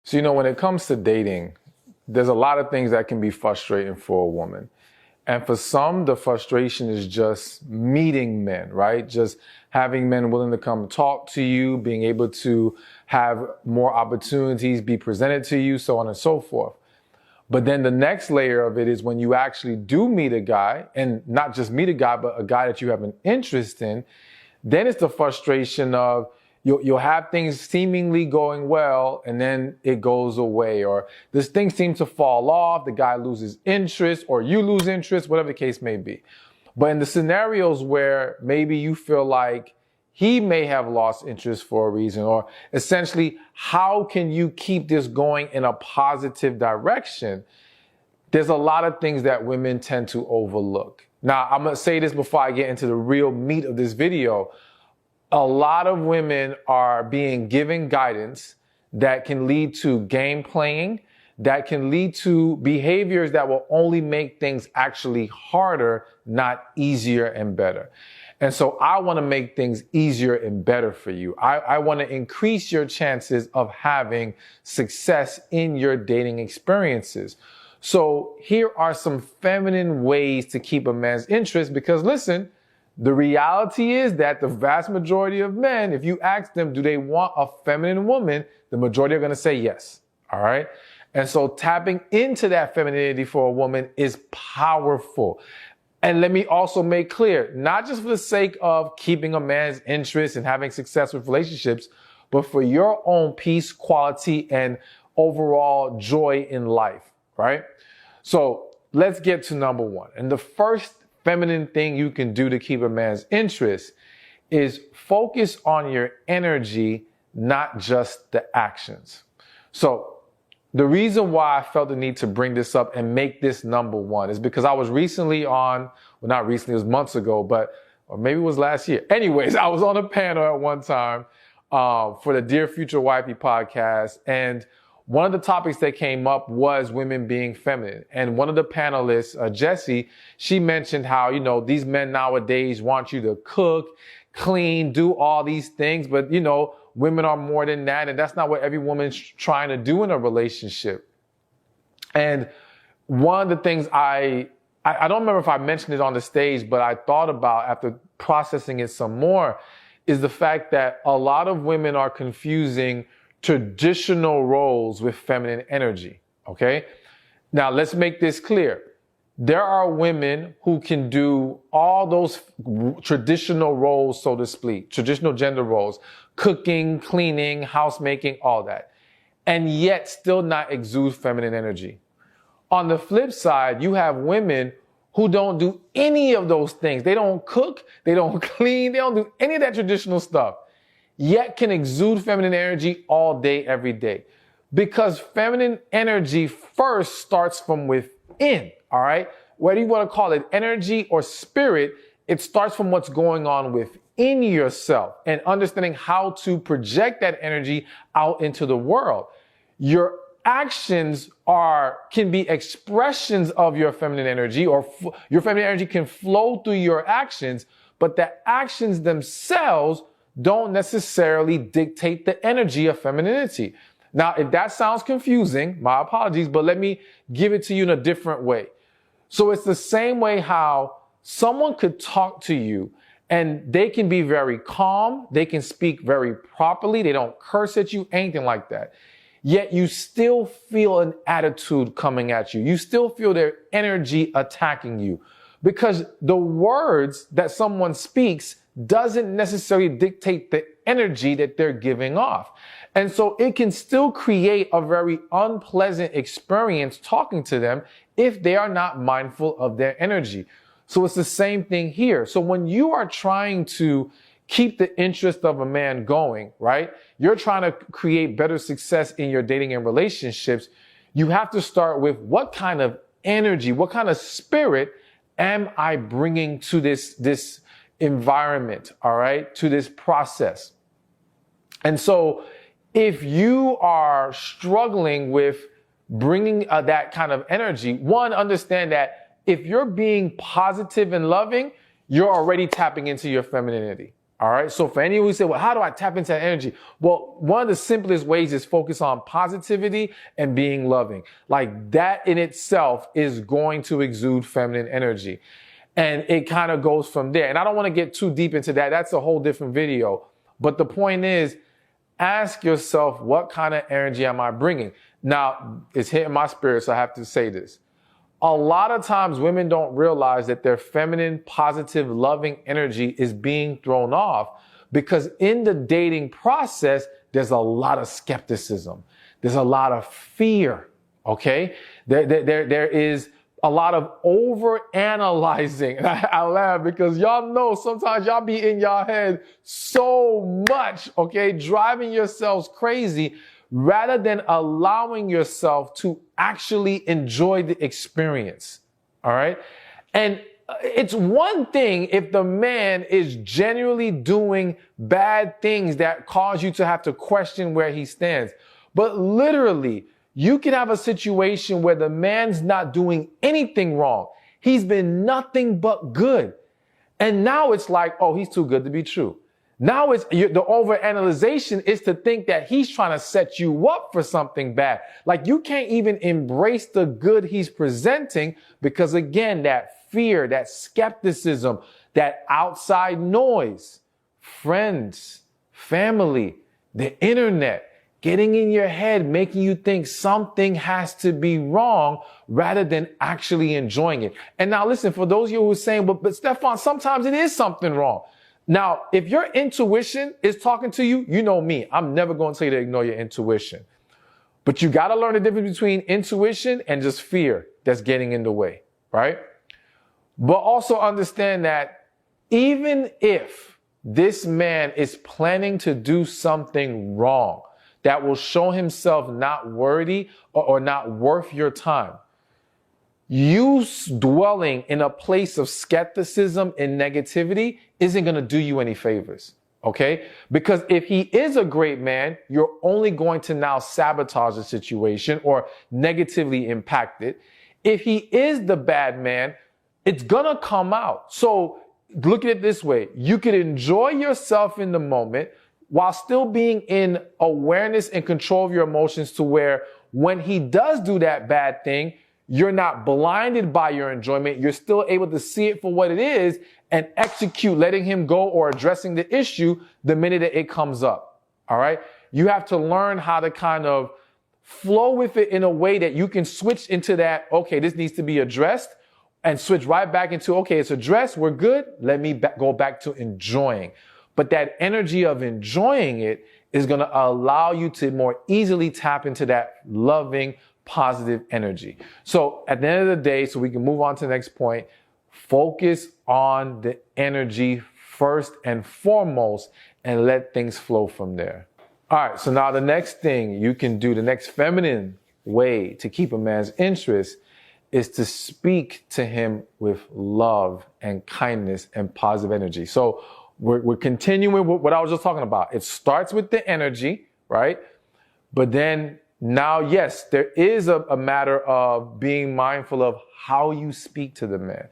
So, when it comes to dating, there's a lot of things that can be frustrating for a woman. And for some, the frustration is just meeting men, right? Just having men willing to come talk to you, being able to have more opportunities be presented to you, so on and so forth. But then the next layer of it is when you actually do meet a guy, and not just meet a guy, but a guy that you have an interest in, then it's the frustration of you'll have things seemingly going well and then it goes away, or this thing seems to fall off, the guy loses interest or you lose interest, whatever the case may be. But in the scenarios where maybe you feel like he may have lost interest for a reason, or essentially, how can you keep this going in a positive direction? There's a lot of things that women tend to overlook. Now, I'm going to say this before I get into the real meat of this video. A lot of women are being given guidance that can lead to game playing, that can lead to behaviors that will only make things actually harder, not easier and better. And so I want to make things easier and better for you. I want to increase your chances of having success in your dating experiences. So here are some feminine ways to keep a man's interest, because listen, the reality is that the vast majority of men, if you ask them, do they want a feminine woman? The majority are going to say yes. All right. And so tapping into that femininity for a woman is powerful. And let me also make clear, not just for the sake of keeping a man's interest and having success with relationships, but for your own peace, quality, and overall joy in life, right? So let's get to number one. And the first feminine thing you can do to keep a man's interest is focus on your energy, not just the actions. So the reason why I felt the need to bring this up and make this number one is because I was recently on, well, not recently, it was months ago, or maybe it was last year. Anyways, I was on a panel at one time for the Dear Future Wifey podcast. And one of the topics that came up was women being feminine. And one of the panelists, Jessie, she mentioned how, these men nowadays want you to cook, clean, do all these things. But, women are more than that. And that's not what every woman's trying to do in a relationship. And one of the things I don't remember if I mentioned it on the stage, but I thought about after processing it some more, is the fact that a lot of women are confusing traditional roles with feminine energy. Okay. Now let's make this clear. There are women who can do all those traditional roles, so to speak, traditional gender roles, cooking, cleaning, housemaking, all that, and yet still not exude feminine energy. On the flip side, you have women who don't do any of those things. They don't cook, they don't clean, they don't do any of that traditional stuff, yet can exude feminine energy all day, every day. Because feminine energy first starts from within, all right? Whether you want to call it energy or spirit, it starts from what's going on within yourself and understanding how to project that energy out into the world. Your actions can be expressions of your feminine energy, or your feminine energy can flow through your actions, but the actions themselves don't necessarily dictate the energy of femininity. Now, if that sounds confusing, my apologies, but let me give it to you in a different way. So it's the same way how someone could talk to you and they can be very calm, they can speak very properly, they don't curse at you, anything like that. Yet you still feel an attitude coming at you. You still feel their energy attacking you, because the words that someone speaks doesn't necessarily dictate the energy that they're giving off. And so it can still create a very unpleasant experience talking to them if they are not mindful of their energy. So it's the same thing here. So when you are trying to keep the interest of a man going, right? You're trying to create better success in your dating and relationships. You have to start with, what kind of energy, what kind of spirit am I bringing to this environment, all right, to this process? And so if you are struggling with bringing that kind of energy, one, understand that if you're being positive and loving, you're already tapping into your femininity. All right. So for anyone who say, well, how do I tap into that energy? Well, one of the simplest ways is focus on positivity and being loving. Like that in itself is going to exude feminine energy. And it kind of goes from there. And I don't want to get too deep into that. That's a whole different video. But the point is, ask yourself, what kind of energy am I bringing? Now, it's hitting my spirit, so I have to say this. A lot of times women don't realize that their feminine, positive, loving energy is being thrown off because in the dating process, there's a lot of skepticism. There's a lot of fear, okay? There is a lot of over-analyzing. I laugh because y'all know sometimes y'all be in y'all head so much, okay? Driving yourselves crazy rather than allowing yourself to actually enjoy the experience, all right? And it's one thing if the man is genuinely doing bad things that cause you to have to question where he stands. But literally, you can have a situation where the man's not doing anything wrong. He's been nothing but good. And now it's like, oh, he's too good to be true. Now it's the overanalyzation is to think that he's trying to set you up for something bad. Like you can't even embrace the good he's presenting because again, that fear, that skepticism, that outside noise, friends, family, the internet, getting in your head, making you think something has to be wrong rather than actually enjoying it. And now listen, for those of you who are saying, but Stephan, sometimes it is something wrong. Now, if your intuition is talking to you, you know me. I'm never going to tell you to ignore your intuition. But you got to learn the difference between intuition and just fear that's getting in the way, right? But also understand that even if this man is planning to do something wrong that will show himself not worthy or not worth your time, you dwelling in a place of skepticism and negativity isn't going to do you any favors, okay? Because if he is a great man, you're only going to now sabotage the situation or negatively impact it. If he is the bad man, it's going to come out. So look at it this way. You could enjoy yourself in the moment while still being in awareness and control of your emotions to where when he does do that bad thing, you're not blinded by your enjoyment. You're still able to see it for what it is and execute letting him go or addressing the issue the minute that it comes up. All right. You have to learn how to kind of flow with it in a way that you can switch into that. Okay, this needs to be addressed and switch right back into, okay, it's addressed. We're good. Let me go back to enjoying. But that energy of enjoying it is going to allow you to more easily tap into that loving, positive energy. So at the end of the day, so we can move on to the next point, focus on the energy first and foremost and let things flow from there. All right. So now the next thing you can do, the next feminine way to keep a man's interest is to speak to him with love and kindness and positive energy. So we're continuing with what I was just talking about. It starts with the energy, right? But then now, yes, there is a matter of being mindful of how you speak to the man.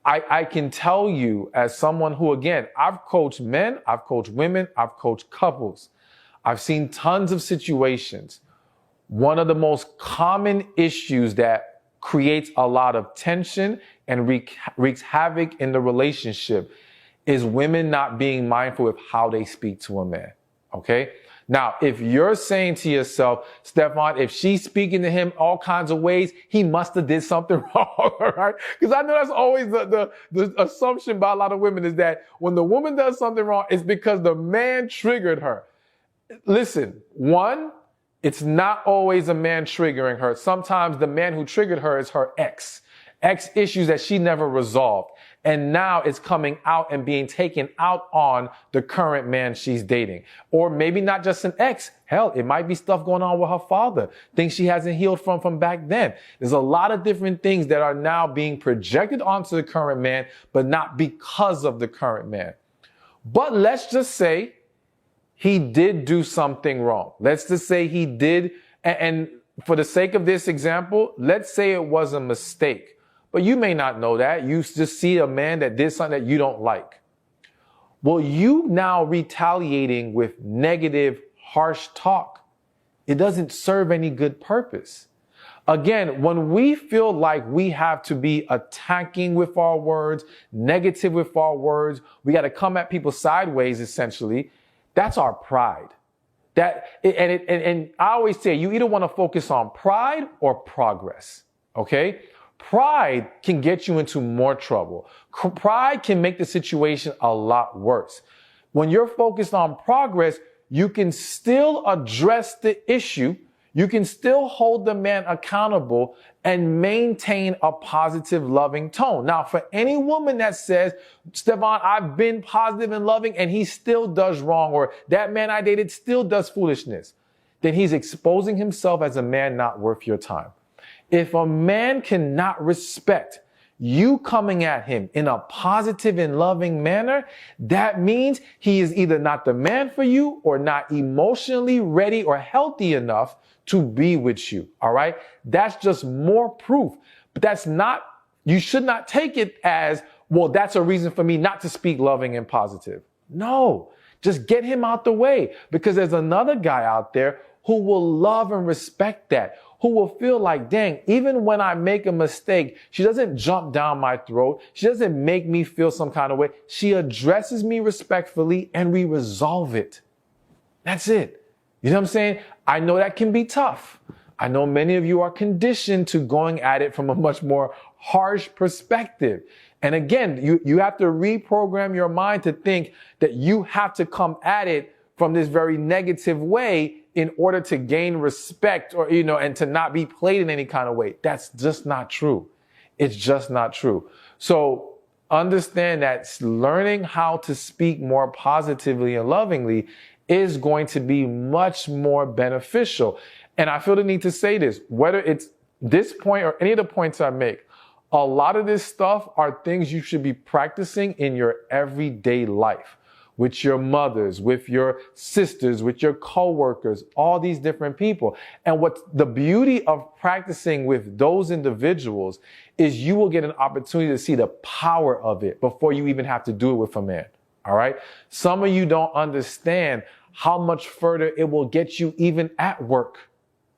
I can tell you as someone who, again, I've coached men, I've coached women, I've coached couples. I've seen tons of situations. One of the most common issues that creates a lot of tension and wreaks havoc in the relationship is women not being mindful of how they speak to a man, okay? Now, if you're saying to yourself, Stephan, if she's speaking to him all kinds of ways, he must have did something wrong, right? Because I know that's always the assumption by a lot of women is that when the woman does something wrong, it's because the man triggered her. Listen, one, it's not always a man triggering her. Sometimes the man who triggered her is her ex issues that she never resolved. And now it's coming out and being taken out on the current man she's dating. Or maybe not just an ex. Hell, it might be stuff going on with her father, things she hasn't healed from back then. There's a lot of different things that are now being projected onto the current man, but not because of the current man. But let's just say he did do something wrong. Let's just say he did. And for the sake of this example, let's say it was a mistake. But you may not know that. You just see a man that did something that you don't like. Well, you now retaliating with negative, harsh talk, it doesn't serve any good purpose. Again, when we feel like we have to be attacking with our words, negative with our words, we got to come at people sideways, essentially, that's our pride. And I always say, you either want to focus on pride or progress, okay? Pride can get you into more trouble. Pride can make the situation a lot worse. When you're focused on progress, you can still address the issue. You can still hold the man accountable and maintain a positive, loving tone. Now, for any woman that says, Stephan, I've been positive and loving and he still does wrong, or that man I dated still does foolishness, then he's exposing himself as a man not worth your time. If a man cannot respect you coming at him in a positive and loving manner, that means he is either not the man for you or not emotionally ready or healthy enough to be with you. All right. That's just more proof, but you should not take it as, well, that's a reason for me not to speak loving and positive. No, just get him out the way, because there's another guy out there who will love and respect that, who will feel like, dang, even when I make a mistake, she doesn't jump down my throat. She doesn't make me feel some kind of way. She addresses me respectfully and we resolve it. That's it. You know what I'm saying? I know that can be tough. I know many of you are conditioned to going at it from a much more harsh perspective. And again, you have to reprogram your mind to think that you have to come at it from this very negative way in order to gain respect, or, and to not be played in any kind of way. That's just not true. It's just not true. So understand that learning how to speak more positively and lovingly is going to be much more beneficial. And I feel the need to say this, whether it's this point or any of the points I make, a lot of this stuff are things you should be practicing in your everyday life, with your mothers, with your sisters, with your coworkers, all these different people. And what's the beauty of practicing with those individuals is you will get an opportunity to see the power of it before you even have to do it with a man. All right. Some of you don't understand how much further it will get you even at work.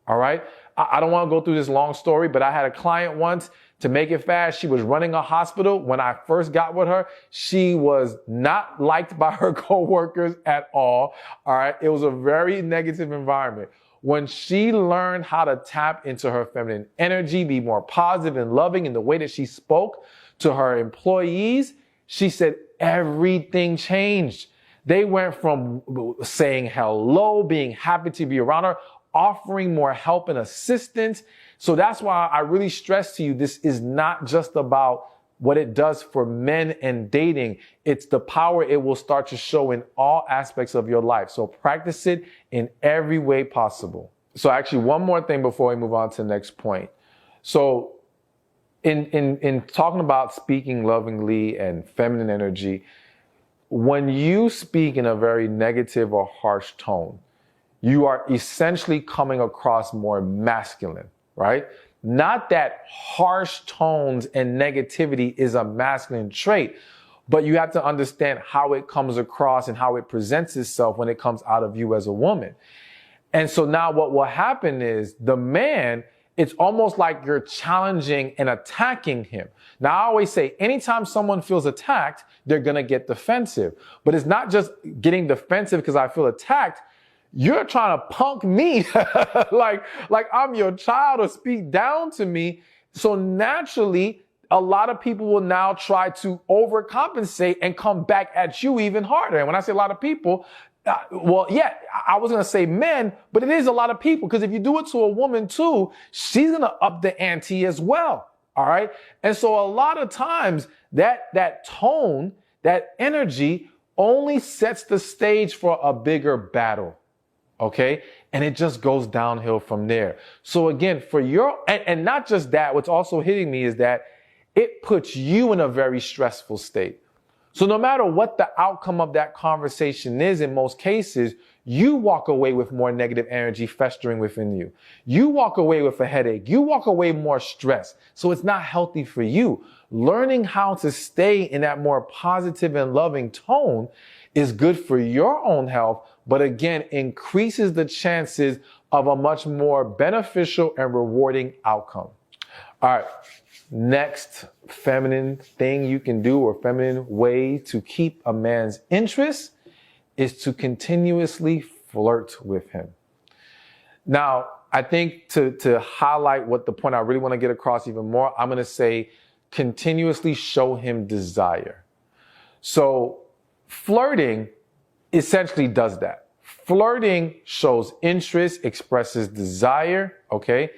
All right. I don't want to go through this long story, but I had a client once. To make it fast, she was running a hospital. When I first got with her, she was not liked by her coworkers at all. All right. It was a very negative environment. When she learned how to tap into her feminine energy, be more positive and loving in the way that she spoke to her employees, she said everything changed. They went from saying hello, being happy to be around her, offering more help and assistance. So that's why I really stress to you, this is not just about what it does for men and dating. It's the power it will start to show in all aspects of your life. So practice it in every way possible. So actually, one more thing before we move on to the next point. So in talking about speaking lovingly and feminine energy, when you speak in a very negative or harsh tone, you are essentially coming across more masculine, right? Not that harsh tones and negativity is a masculine trait, but you have to understand how it comes across and how it presents itself when it comes out of you as a woman. And so now what will happen is the man, it's almost like you're challenging and attacking him. Now, I always say, anytime someone feels attacked, they're going to get defensive. But it's not just getting defensive because I feel attacked. You're trying to punk me like I'm your child, or speak down to me. So naturally, a lot of people will now try to overcompensate and come back at you even harder. And when I say a lot of people, I was going to say men, but it is a lot of people, because if you do it to a woman too, she's going to up the ante as well. All right. And so a lot of times that tone, that energy only sets the stage for a bigger battle. Okay. And it just goes downhill from there. So again, and not just that, what's also hitting me is that it puts you in a very stressful state. So no matter what the outcome of that conversation is, in most cases, you walk away with more negative energy festering within you. You walk away with a headache. You walk away more stressed. So it's not healthy for you. Learning how to stay in that more positive and loving tone is good for your own health, but again, increases the chances of a much more beneficial and rewarding outcome. All right. Next feminine thing you can do, or feminine way to keep a man's interest, is to continuously flirt with him. Now, I think to highlight what the point I really want to get across even more, I'm going to say continuously show him desire. So flirting essentially does that. Flirting shows interest, expresses desire, okay?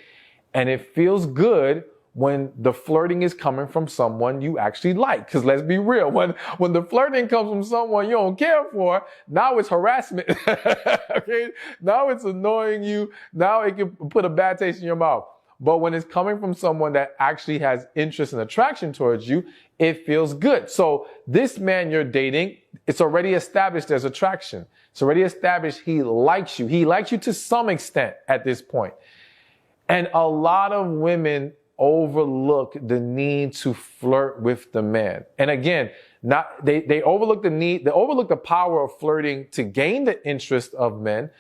And it feels good when the flirting is coming from someone you actually like. Because let's be real, when the flirting comes from someone you don't care for, now it's harassment. Okay? Now it's annoying you. Now it can put a bad taste in your mouth. But when it's coming from someone that actually has interest and attraction towards you, it feels good. So this man you're dating, it's already established there's attraction. It's already established he likes you. He likes you to some extent at this point. And a lot of women overlook the need to flirt with the man. And again, they overlook the need, they overlook the power of flirting to gain the interest of men,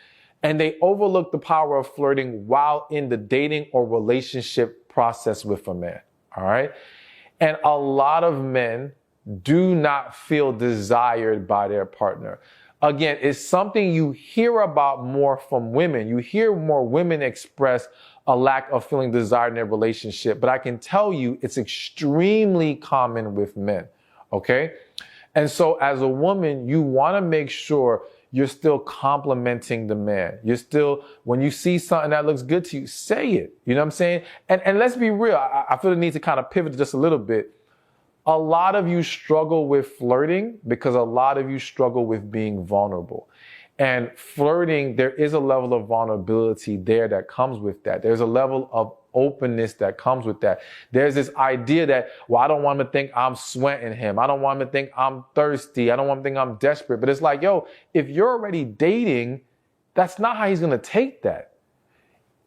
and they overlook the power of flirting while in the dating or relationship process with a man. All right? And a lot of men do not feel desired by their partner. Again, it's something you hear about more from women. You hear more women express a lack of feeling desired in their relationship. But I can tell you it's extremely common with men, okay? And so as a woman, you want to make sure you're still complimenting the man. You're still, when you see something that looks good to you, say it. You know what I'm saying? And let's be real. I feel the need to kind of pivot just a little bit. A lot of you struggle with flirting because a lot of you struggle with being vulnerable. And flirting, there is a level of vulnerability there that comes with that. There's a level of openness that comes with that. There's this idea that, well, I don't want him to think I'm sweating him. I don't want him to think I'm thirsty. I don't want him to think I'm desperate. But it's like, yo, if you're already dating, that's not how he's going to take that.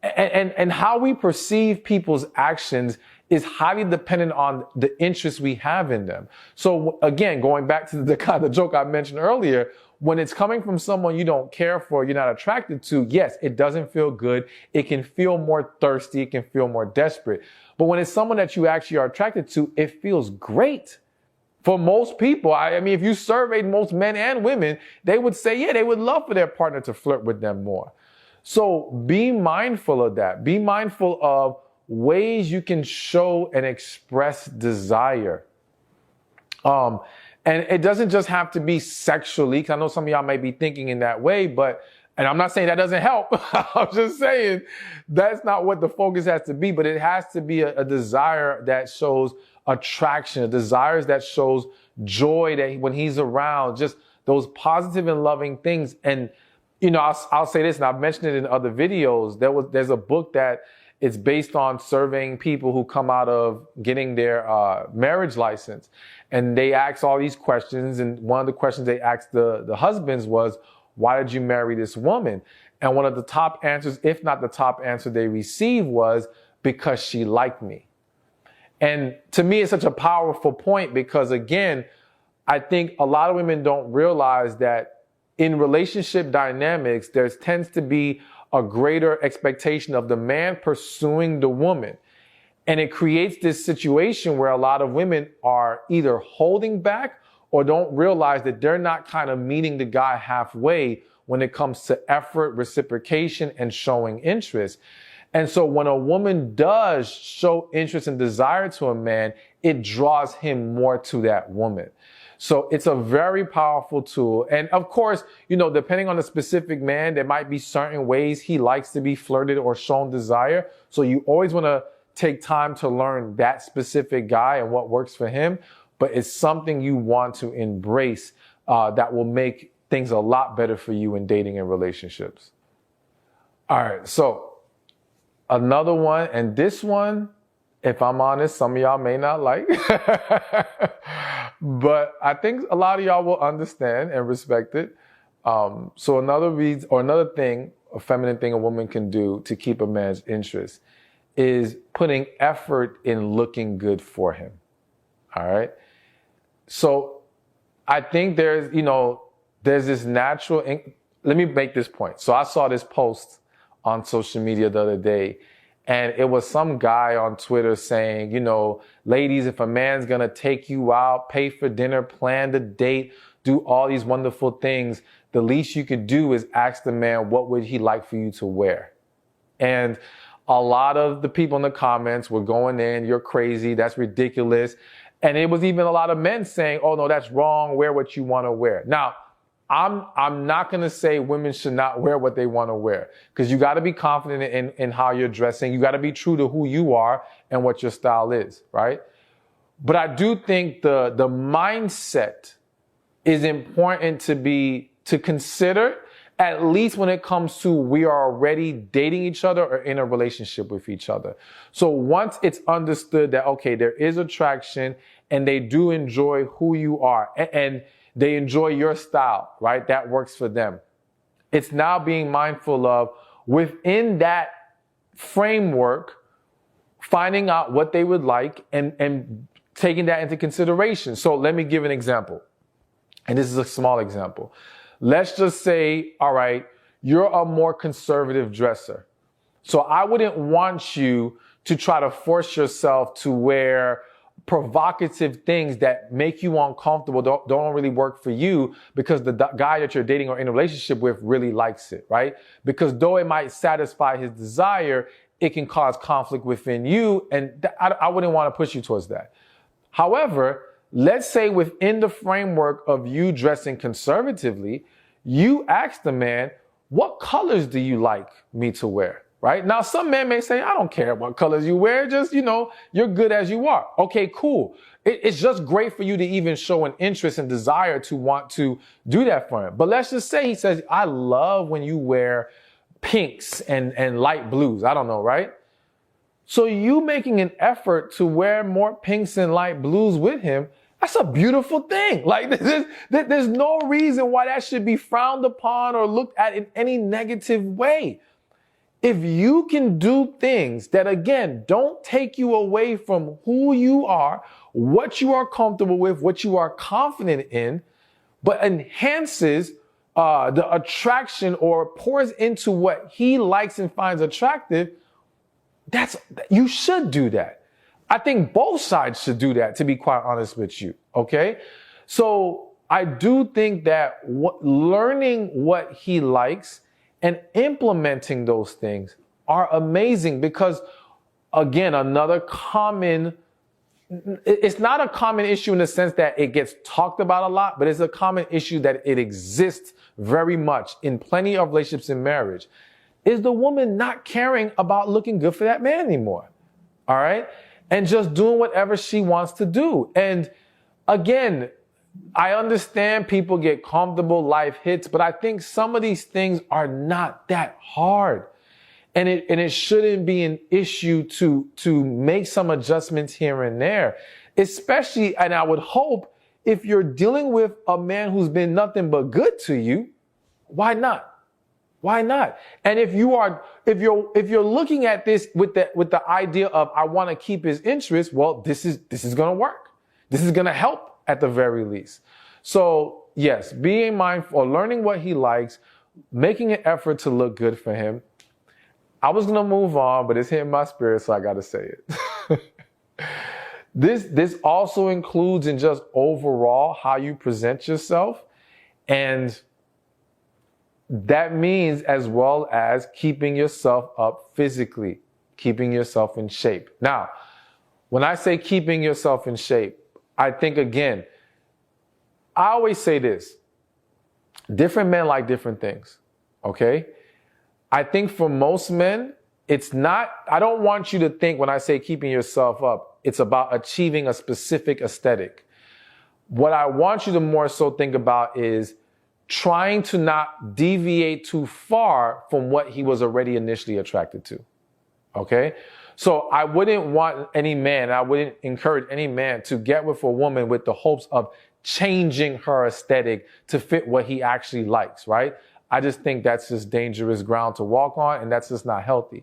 And how we perceive people's actions is highly dependent on the interest we have in them. So again, going back to the kind of joke I mentioned earlier, when it's coming from someone you don't care for, you're not attracted to, yes, it doesn't feel good. It can feel more thirsty. It can feel more desperate. But when it's someone that you actually are attracted to, it feels great. For most people, I mean, if you surveyed most men and women, they would say, yeah, they would love for their partner to flirt with them more. So be mindful of that. Be mindful of ways you can show and express desire. And it doesn't just have to be sexually, because I know some of y'all may be thinking in that way, and I'm not saying that doesn't help. I'm just saying that's not what the focus has to be, but it has to be a desire that shows attraction, a desire that shows joy that when he's around, just those positive and loving things. And, you know, I'll say this, and I've mentioned it in other videos. There's a book that it's based on surveying people who come out of getting their marriage license. And they ask all these questions. And one of the questions they asked the husbands was, why did you marry this woman? And one of the top answers, if not the top answer they received, was because she liked me. And to me, it's such a powerful point because, again, I think a lot of women don't realize that in relationship dynamics, there tends to be a greater expectation of the man pursuing the woman. And it creates this situation where a lot of women are either holding back or don't realize that they're not kind of meeting the guy halfway when it comes to effort, reciprocation, and showing interest. And so when a woman does show interest and desire to a man, it draws him more to that woman. So it's a very powerful tool. And of course, you know, depending on the specific man, there might be certain ways he likes to be flirted or shown desire. So you always want to take time to learn that specific guy and what works for him. But it's something you want to embrace that will make things a lot better for you in dating and relationships. All right. So another one, and this one, if I'm honest, some of y'all may not like, but I think a lot of y'all will understand and respect it. So another reason, or another thing, a feminine thing a woman can do to keep a man's interest is putting effort in looking good for him. All right. So I think there's this natural, let me make this point. So I saw this post on social media the other day, and it was some guy on Twitter saying, ladies, if a man's going to take you out, pay for dinner, plan the date, do all these wonderful things, the least you could do is ask the man, what would he like for you to wear? And a lot of the people in the comments were going in, you're crazy, that's ridiculous. And it was even a lot of men saying, oh no, that's wrong, wear what you want to wear. Now, I'm not going to say women should not wear what they want to wear, because you got to be confident in how you're dressing. You got to be true to who you are and what your style is, right? But I do think the mindset is important to consider, at least when it comes to we are already dating each other or in a relationship with each other. So once it's understood that, okay, there is attraction and they do enjoy who you are and they enjoy your style, right? That works for them. It's now being mindful of, within that framework, finding out what they would like and taking that into consideration. So let me give an example. And this is a small example. Let's just say, all right, you're a more conservative dresser. So I wouldn't want you to try to force yourself to wear provocative things that make you uncomfortable, don't really work for you, because the guy that you're dating or in a relationship with really likes it, right? Because though it might satisfy his desire, it can cause conflict within you, and I wouldn't want to push you towards that. However, let's say within the framework of you dressing conservatively, you ask the man, what colors do you like me to wear? Right? Now, some men may say, I don't care what colors you wear. Just, you're good as you are. Okay, cool. It's just great for you to even show an interest and desire to want to do that for him. But let's just say he says, I love when you wear pinks and light blues. I don't know, right? So you making an effort to wear more pinks and light blues with him, that's a beautiful thing. Like, there's no reason why that should be frowned upon or looked at in any negative way. If you can do things that, again, don't take you away from who you are, what you are comfortable with, what you are confident in, but enhances the attraction or pours into what he likes and finds attractive, you should do that. I think both sides should do that, to be quite honest with you. Okay. So I do think that learning what he likes and implementing those things are amazing, because, again, it's not a common issue in the sense that it gets talked about a lot, but it's a common issue that it exists very much in plenty of relationships in marriage, is the woman not caring about looking good for that man anymore. All right. And just doing whatever she wants to do. And again, I understand people get comfortable, life hits, but I think some of these things are not that hard. And it shouldn't be an issue to make some adjustments here and there, especially, and I would hope, if you're dealing with a man who's been nothing but good to you, why not? Why not? And if you're looking at this with the idea of, I want to keep his interest, well, this is going to work. This is going to help at the very least. So yes, being mindful, learning what he likes, making an effort to look good for him. I was going to move on, but it's hitting my spirit, so I got to say it. This also includes in just overall how you present yourself. And that means as well as keeping yourself up physically, keeping yourself in shape. Now, when I say keeping yourself in shape, I think, again, I always say this, different men like different things, okay? I think for most men, I don't want you to think when I say keeping yourself up, it's about achieving a specific aesthetic. What I want you to more so think about is trying to not deviate too far from what he was already initially attracted to, okay? So I wouldn't want any man, I wouldn't encourage any man to get with a woman with the hopes of changing her aesthetic to fit what he actually likes, right? I just think that's just dangerous ground to walk on, and that's just not healthy.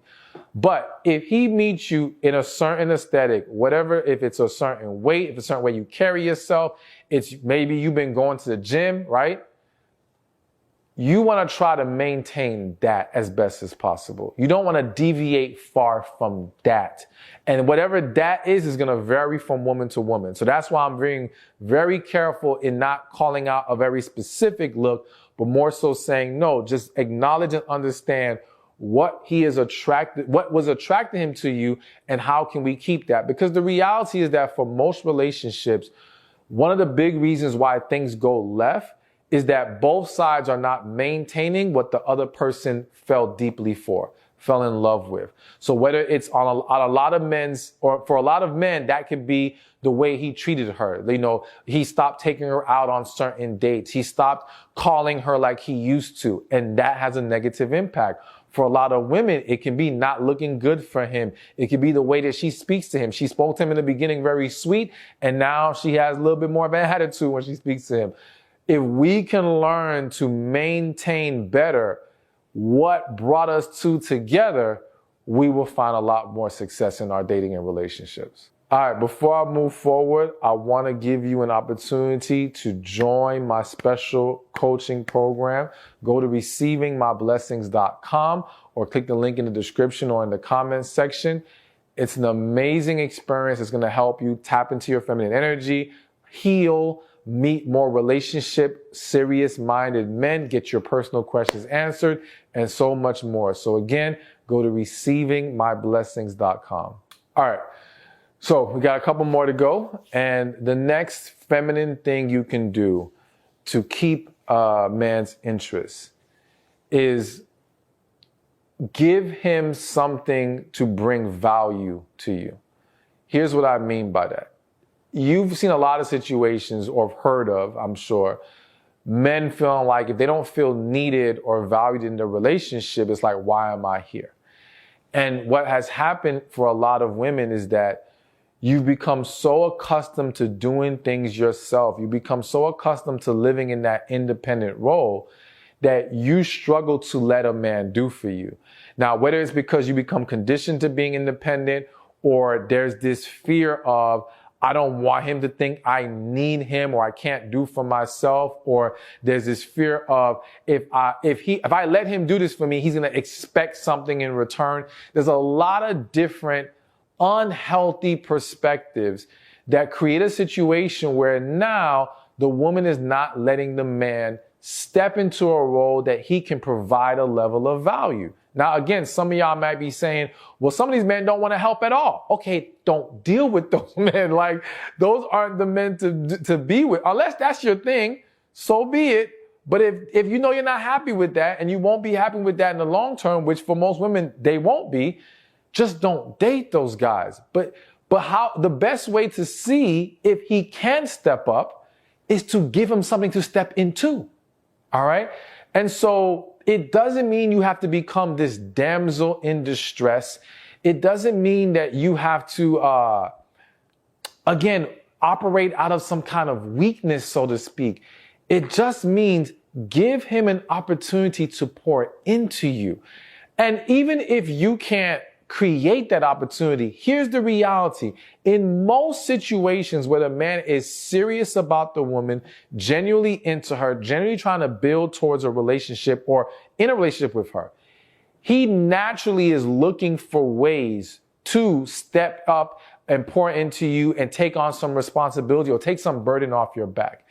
But if he meets you in a certain aesthetic, whatever, if it's a certain weight, if it's a certain way you carry yourself, it's maybe you've been going to the gym, right? You want to try to maintain that as best as possible. You don't want to deviate far from that. And whatever that is going to vary from woman to woman. So that's why I'm being very careful in not calling out a very specific look, but more so saying, no, just acknowledge and understand what what was attracting him to you, and how can we keep that? Because the reality is that for most relationships, one of the big reasons why things go left is that both sides are not maintaining what the other person fell deeply for, fell in love with. So whether it's on a lot of men's, or for a lot of men, that could be the way he treated her. You know, he stopped taking her out on certain dates. He stopped calling her like he used to. And that has a negative impact. For a lot of women, it can be not looking good for him. It could be the way that she speaks to him. She spoke to him in the beginning very sweet, and now she has a little bit more of an attitude when she speaks to him. If we can learn to maintain better what brought us two together, we will find a lot more success in our dating and relationships. All right, before I move forward, I want to give you an opportunity to join my special coaching program. Go to receivingmyblessings.com or click the link in the description or in the comments section. It's an amazing experience. It's going to help you tap into your feminine energy, heal, meet more serious-minded men, get your personal questions answered, and so much more. So again, go to receivingmyblessings.com. All right. So we got a couple more to go. And the next feminine thing you can do to keep a man's interest is give him something to bring value to you. Here's what I mean by that. You've seen a lot of situations, or heard of, I'm sure, men feeling like if they don't feel needed or valued in the relationship, it's like, why am I here? And what has happened for a lot of women is that you've become so accustomed to doing things yourself. You become so accustomed to living in that independent role that you struggle to let a man do for you. Now, whether it's because you become conditioned to being independent, or there's this fear of, I don't want him to think I need him or I can't do for myself, or there's this fear of if I let him do this for me, he's going to expect something in return. There's a lot of different unhealthy perspectives that create a situation where now the woman is not letting the man step into a role that he can provide a level of value. Now, again, some of y'all might be saying, well, some of these men don't want to help at all. Okay, don't deal with those men. Like, those aren't the men to be with. Unless that's your thing, so be it. But if you know you're not happy with that, and you won't be happy with that in the long term, which for most women, they won't be, just don't date those guys. But how the best way to see if he can step up is to give him something to step into. All right? And so it doesn't mean you have to become this damsel in distress. It doesn't mean that you have to, again, operate out of some kind of weakness, so to speak. It just means give him an opportunity to pour into you. And even if you can't create that opportunity, here's the reality. In most situations where the man is serious about the woman, genuinely into her, genuinely trying to build towards a relationship or in a relationship with her, he naturally is looking for ways to step up and pour into you and take on some responsibility or take some burden off your back.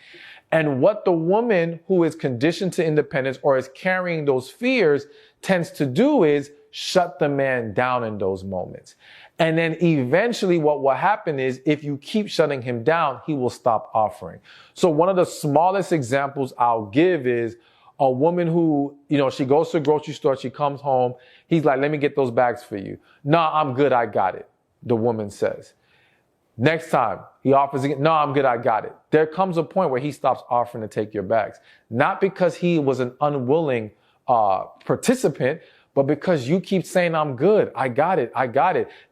And what the woman who is conditioned to independence or is carrying those fears tends to do is shut the man down in those moments. And then eventually what will happen is if you keep shutting him down, he will stop offering. So one of the smallest examples I'll give is a woman who, she goes to the grocery store, she comes home. He's like, let me get those bags for you. No, I'm good. I got it. The woman says. Next time he offers again. No, I'm good. I got it. There comes a point where he stops offering to take your bags. Not because he was an unwilling participant, but because you keep saying, I'm good, I got it.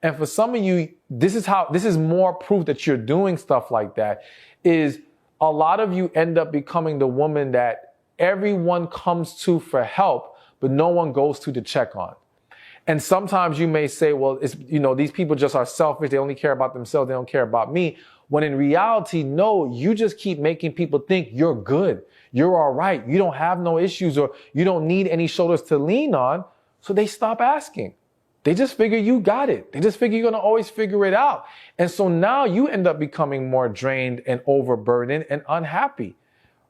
And for some of you, this is more proof that you're doing stuff like that, is a lot of you end up becoming the woman that everyone comes to for help, but no one goes to check on. And sometimes you may say, well, it's, these people just are selfish. They only care about themselves. They don't care about me. When in reality, no, you just keep making people think you're good. You're all right. You don't have no issues, or you don't need any shoulders to lean on. So they stop asking. They just figure you got it. They just figure you're going to always figure it out. And so now you end up becoming more drained and overburdened and unhappy,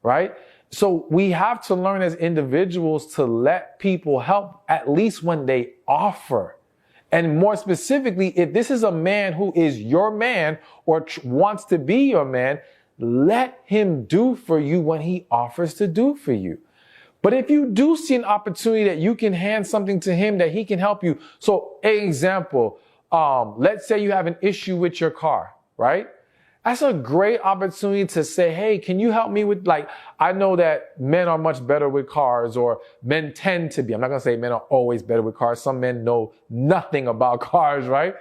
right? So we have to learn as individuals to let people help, at least when they offer. And more specifically, if this is a man who is your man or wants to be your man, let him do for you when he offers to do for you. But if you do see an opportunity that you can hand something to him that he can help you. So, an example, let's say you have an issue with your car, right? That's a great opportunity to say, hey, can you help me with, I know that men are much better with cars, or men tend to be. I'm not going to say men are always better with cars. Some men know nothing about cars, right?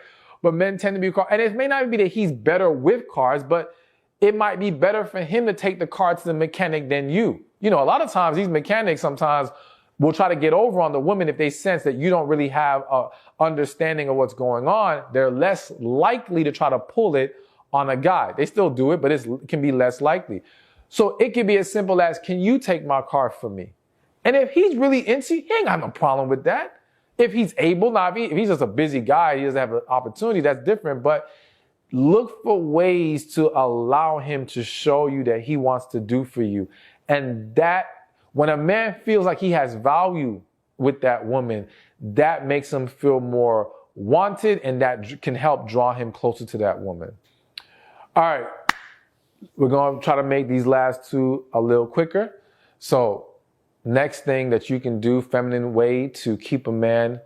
But men tend to be with cars. And it may not be that he's better with cars, but it might be better for him to take the car to the mechanic than you. A lot of times these mechanics sometimes will try to get over on the women if they sense that you don't really have a understanding of what's going on. They're less likely to try to pull it on a guy. They still do it, but it can be less likely. So it can be as simple as, can you take my car for me? And if he's really into you, he ain't got no problem with that. If he's able, now if he's just a busy guy, he doesn't have an opportunity, that's different. But look for ways to allow him to show you that he wants to do for you. And that, when a man feels like he has value with that woman, that makes him feel more wanted, and that can help draw him closer to that woman. All right, we're going to try to make these last two a little quicker. So next thing that you can do, feminine way to keep a man's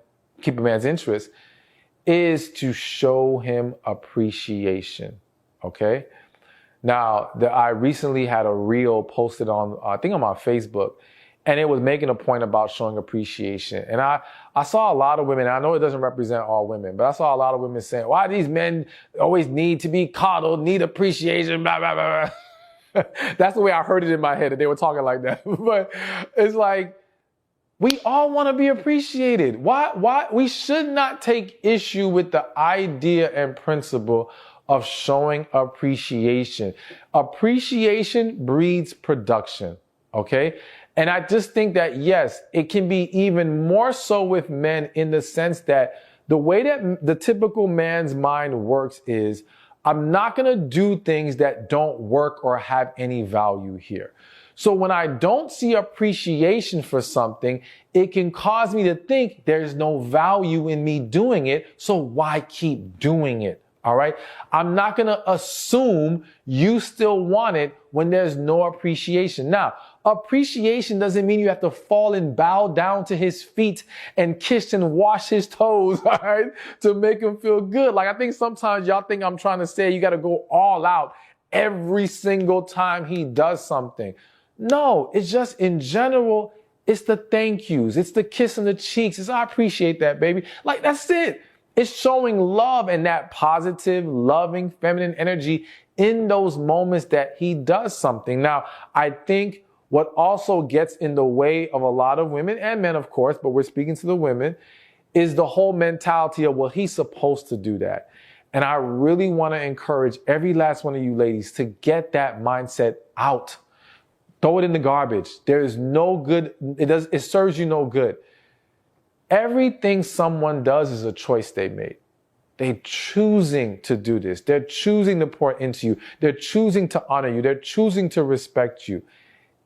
interest, is to show him appreciation. Okay? Now, I recently had a reel posted on, I think on my Facebook, and it was making a point about showing appreciation. And I saw a lot of women, and I know it doesn't represent all women, but I saw a lot of women saying, why these men always need to be coddled, need appreciation, blah, blah, blah, blah. That's the way I heard it in my head, that they were talking like that. But it's like, we all want to be appreciated. Why? We should not take issue with the idea and principle of showing appreciation. Appreciation breeds production, okay? And I just think that, yes, it can be even more so with men, in the sense that the way that the typical man's mind works is, I'm not going to do things that don't work or have any value here. So when I don't see appreciation for something, it can cause me to think there's no value in me doing it, so why keep doing it? All right. I'm not going to assume you still want it when there's no appreciation. Now, appreciation doesn't mean you have to fall and bow down to his feet and kiss and wash his toes, all right, to make him feel good. I think sometimes y'all think I'm trying to say you got to go all out every single time he does something. No, it's just in general, it's the thank yous. It's the kiss on the cheeks. It's I appreciate that, baby. That's it. It's showing love and that positive, loving, feminine energy in those moments that he does something. Now, I think what also gets in the way of a lot of women and men, of course, but we're speaking to the women, is the whole mentality of, well, he's supposed to do that. And I really want to encourage every last one of you ladies to get that mindset out. Throw it in the garbage. There is no good. It serves you no good. Everything someone does is a choice they made. They're choosing to do this. They're choosing to pour into you. They're choosing to honor you. They're choosing to respect you.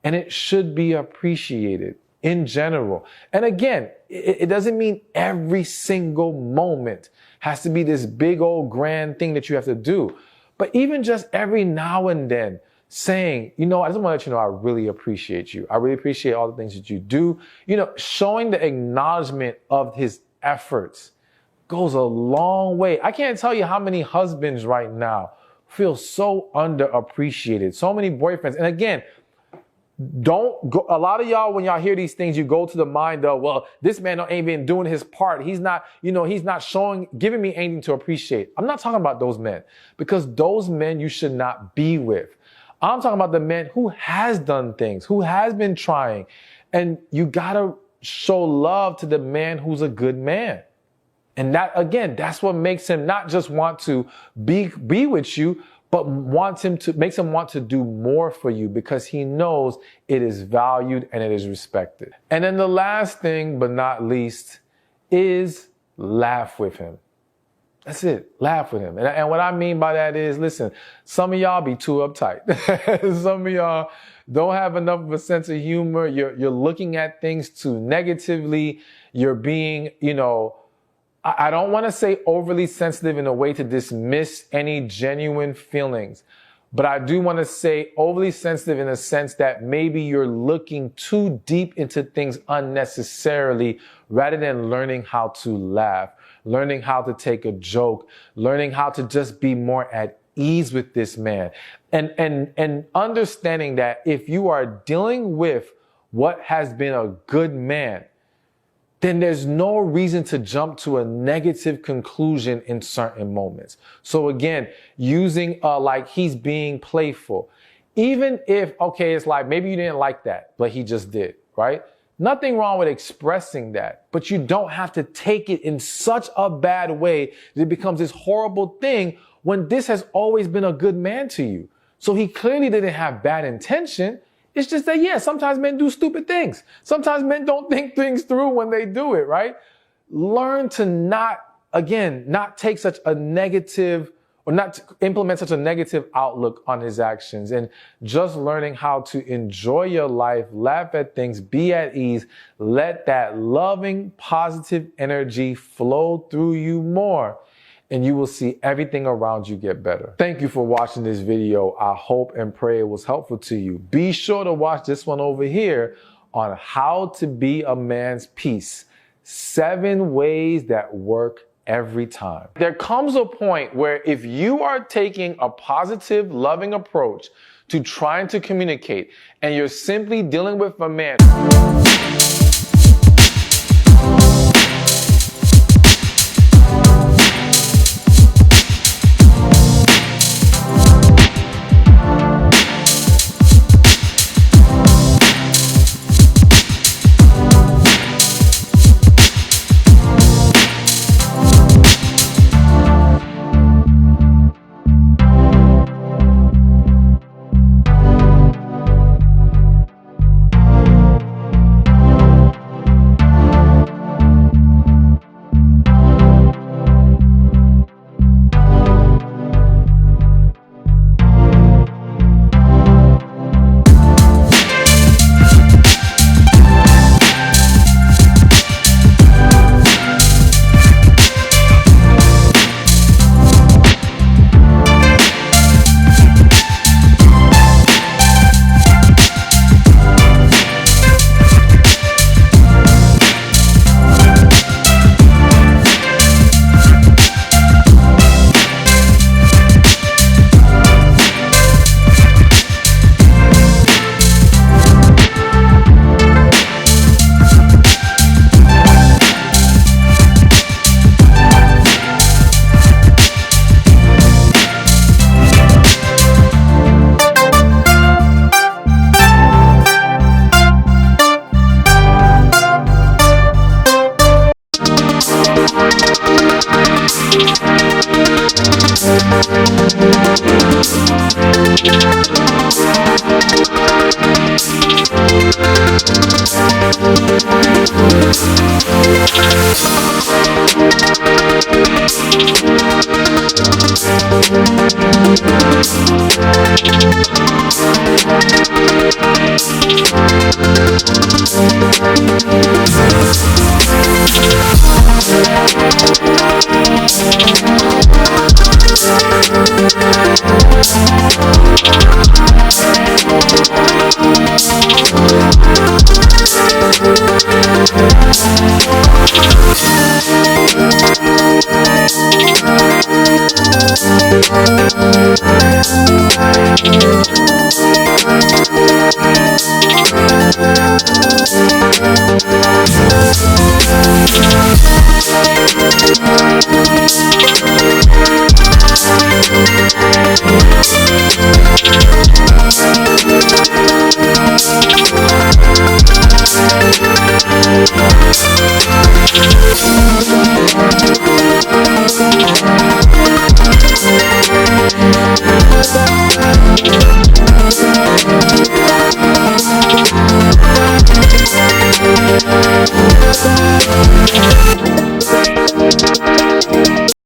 And it should be appreciated in general. And again, it doesn't mean every single moment has to be this big old grand thing that you have to do. But even just every now and then, saying, I just want to let you know I really appreciate you. I really appreciate all the things that you do. Showing the acknowledgement of his efforts goes a long way. I can't tell you how many husbands right now feel so underappreciated. So many boyfriends. And again, don't go. A lot of y'all, when y'all hear these things, you go to the mind of, well, this man ain't been doing his part. He's not, he's not giving me anything to appreciate. I'm not talking about those men, because those men you should not be with. I'm talking about the man who has done things, who has been trying. And you gotta show love to the man who's a good man. And that, again, that's what makes him not just want to be with you, but makes him want to do more for you because he knows it is valued and it is respected. And then the last thing, but not least, is laugh with him. That's it. Laugh with him. And what I mean by that is, listen, some of y'all be too uptight. Some of y'all don't have enough of a sense of humor. You're looking at things too negatively. You're being, I don't want to say overly sensitive in a way to dismiss any genuine feelings, but I do want to say overly sensitive in a sense that maybe you're looking too deep into things unnecessarily rather than learning how to laugh, learning how to take a joke, learning how to just be more at ease with this man. And understanding that if you are dealing with what has been a good man, then there's no reason to jump to a negative conclusion in certain moments. So again, using like he's being playful. Even if, okay, it's like maybe you didn't like that, but he just did, right? Nothing wrong with expressing that, but you don't have to take it in such a bad way that it becomes this horrible thing when this has always been a good man to you. So he clearly didn't have bad intention. It's just that, yeah, sometimes men do stupid things. Sometimes men don't think things through when they do it, right? Learn to not take such a negative or not to implement such a negative outlook on his actions, and just learning how to enjoy your life, laugh at things, be at ease, let that loving, positive energy flow through you more, and you will see everything around you get better. Thank you for watching this video. I hope and pray it was helpful to you. Be sure to watch this one over here on how to be a man's piece. 7 ways that work every time. There comes a point where if you are taking a positive, loving approach to trying to communicate, and you're simply dealing with a man